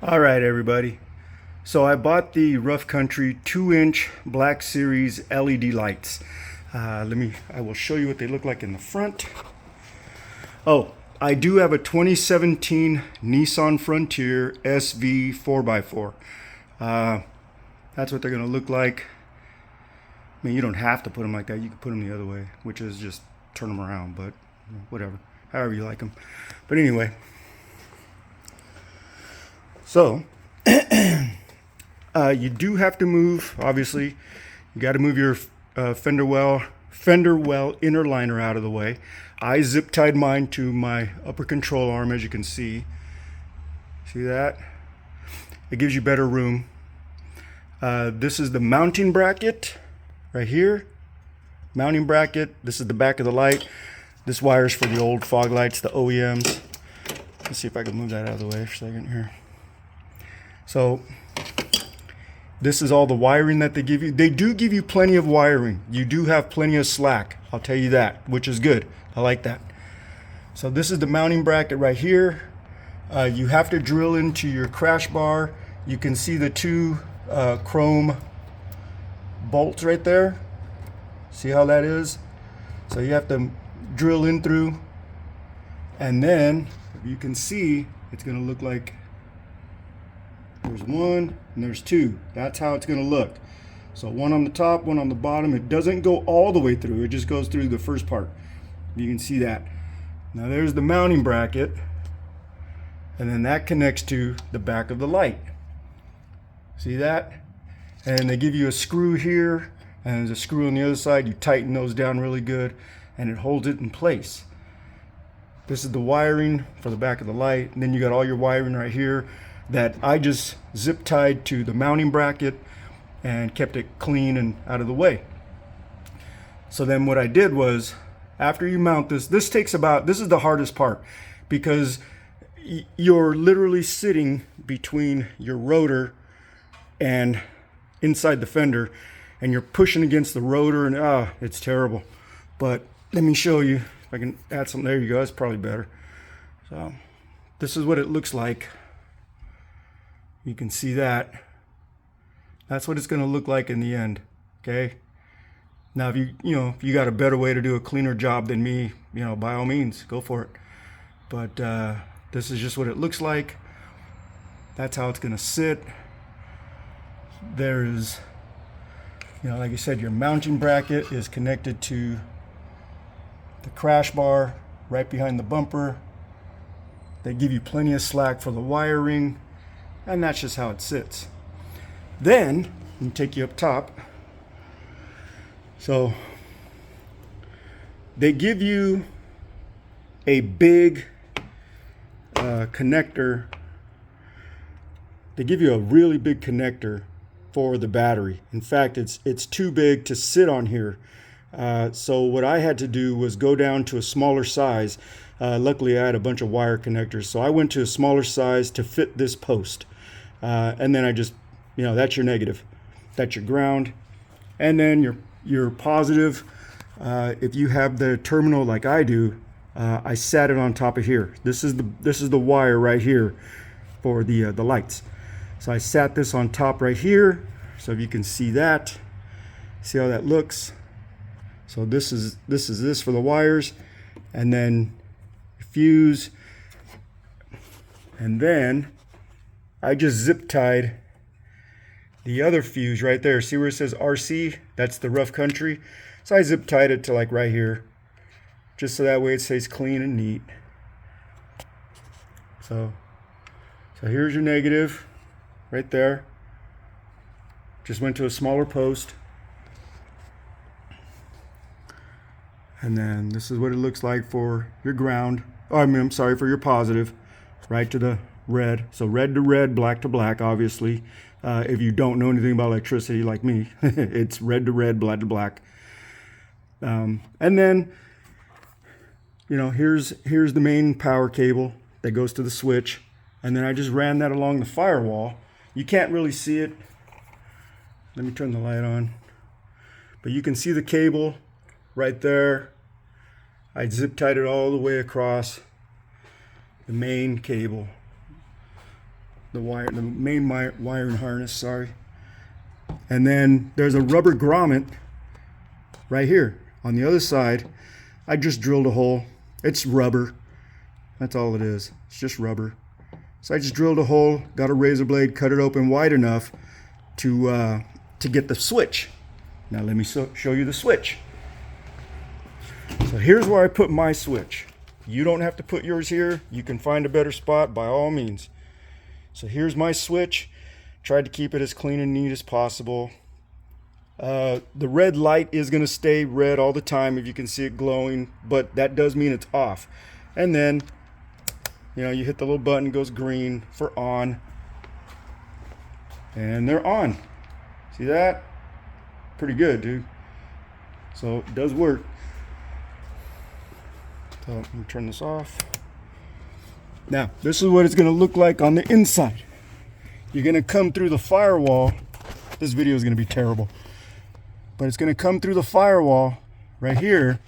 All right, everybody. So I bought the Rough Country 2-inch Black Series LED lights. I will show you what they look like in the front. Oh, I do have a 2017 Nissan Frontier SV 4x4. That's what they're going to look like. I mean, you don't have to put them like that. You can put them the other way, which is just turn them around, but whatever, however you like them. But anyway, so you do have to move, obviously. You got to move your fender well inner liner out of the way. I zip tied mine to my upper control arm, as you can see. See that? It gives you better room. This is the mounting bracket right here. Mounting bracket. This is the back of the light. This wire's for the old fog lights, the OEMs. Let's see if I can move that out of the way for a second here. So this is all the wiring that they give you. They do give you plenty of wiring. You do have plenty of slack, I'll tell you that, which is good. I like that. So this is the mounting bracket right here. You have to drill into your crash bar. You can see the two chrome bolts right there. See how that is? So you have to drill in through, and then you can see it's going to look like there's one and there's two. That's how it's going to look. So one on the top, one on the bottom. It doesn't go all the way through. It just goes through the first part. You can see that. Now there's the mounting bracket, and then that connects to the back of the light. See that? And they give you a screw here, and there's a screw on the other side. You tighten those down really good, and it holds it in place. This is the wiring for the back of the light, and then you got all your wiring right here that I just zip tied to the mounting bracket and kept it clean and out of the way. So then what I did was, after you mount this is the hardest part, because you're literally sitting between your rotor and inside the fender, and you're pushing against the rotor, and it's terrible. But let me show you if I can add some. There you go. That's probably better. So this is what it looks like. You can see that. That's what it's going to look like in the end. Okay. Now, if you got a better way to do a cleaner job than me, by all means, go for it. But this is just what it looks like. That's how it's going to sit. There's, like I said, your mounting bracket is connected to the crash bar right behind the bumper. They give you plenty of slack for the wiring, and that's just how it sits. Then, let me take you up top. So, they give you a big connector. They give you a really big connector for the battery. In fact, it's too big to sit on here. So what I had to do was go down to a smaller size. Luckily, I had a bunch of wire connectors, so I went to a smaller size to fit this post. And then I just, that's your negative, that's your ground, and then your positive. If you have the terminal like I do, I sat it on top of here. This is the wire right here for the lights. So I sat this on top right here, so if you can see that, see how that looks. So this is for the wires, and then fuse, and then I just zip tied the other fuse right there. See where it says RC? That's the Rough Country. So I zip tied it to like right here, just so that way it stays clean and neat. So here's your negative right there. Just went to a smaller post. And then this is what it looks like for your ground. I'm sorry, for your positive, right to the red. So red to red, black to black, obviously. If you don't know anything about electricity like me, it's red to red, black to black. And then, here's the main power cable that goes to the switch. And then I just ran that along the firewall. You can't really see it. Let me turn the light on. But you can see the cable right there. I zip tied it all the way across the main cable. the main wiring harness, sorry. And then there's a rubber grommet right here on the other side. I just drilled a hole. It's rubber. That's all it is. It's just rubber. So I just drilled a hole, got a razor blade, cut it open wide enough to get the switch. Now let me show you the switch. So here's where I put my switch. You don't have to put yours here. You can find a better spot by all means. So here's my switch. Tried to keep it as clean and neat as possible. The red light is going to stay red all the time if you can see it glowing, but that does mean it's off. And then, you know, you hit the little button, it goes green for on. And they're on. See that? Pretty good, dude. So it does work. So let me turn this off. Now, this is what it's going to look like on the inside. You're going to come through the firewall. This video is going to be terrible. But it's going to come through the firewall right here,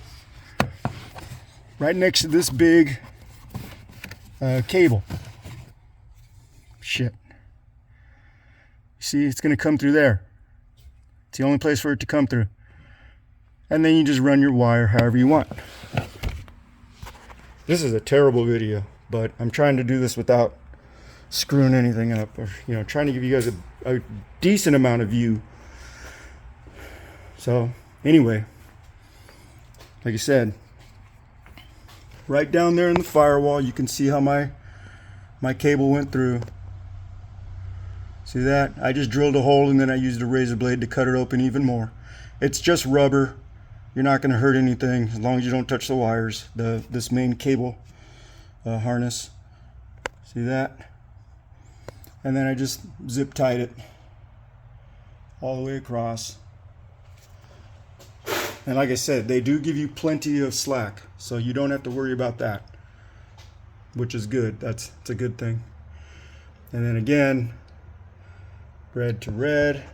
right next to this big cable. Shit. See, it's going to come through there. It's the only place for it to come through. And then you just run your wire however you want. This is a terrible video, but I'm trying to do this without screwing anything up, or, you know, trying to give you guys a decent amount of view. So anyway, like I said, right down there in the firewall, you can see how my cable went through. See that? I just drilled a hole and then I used a razor blade to cut it open even more. It's just rubber. You're not going to hurt anything as long as you don't touch the wires. This main cable harness. See that? And then I just zip tied it all the way across. And like I said, they do give you plenty of slack, so you don't have to worry about that, which is good. It's a good thing. And then again, red to red,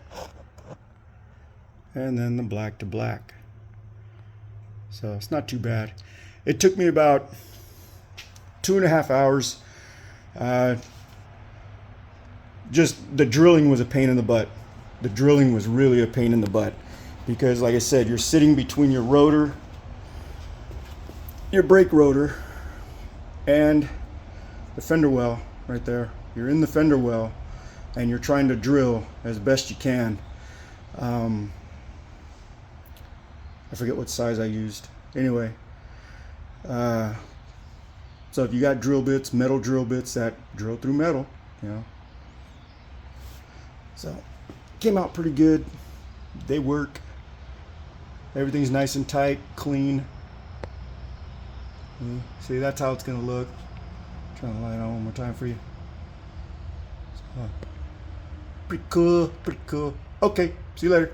and then the black to black. So it's not too bad. It took me about 2.5 hours. Just the drilling was a pain in the butt. The drilling was really a pain in the butt because, like I said, you're sitting between your rotor, your brake rotor, and the fender well right there. You're in the fender well and you're trying to drill as best you can. I forget what size I used. Anyway, so if you got drill bits, metal drill bits that drill through metal, you know. So came out pretty good. They work. Everything's nice and tight, clean. See, that's how it's gonna look. Trying to light it on one more time for you. So, pretty cool, pretty cool. Okay, see you later.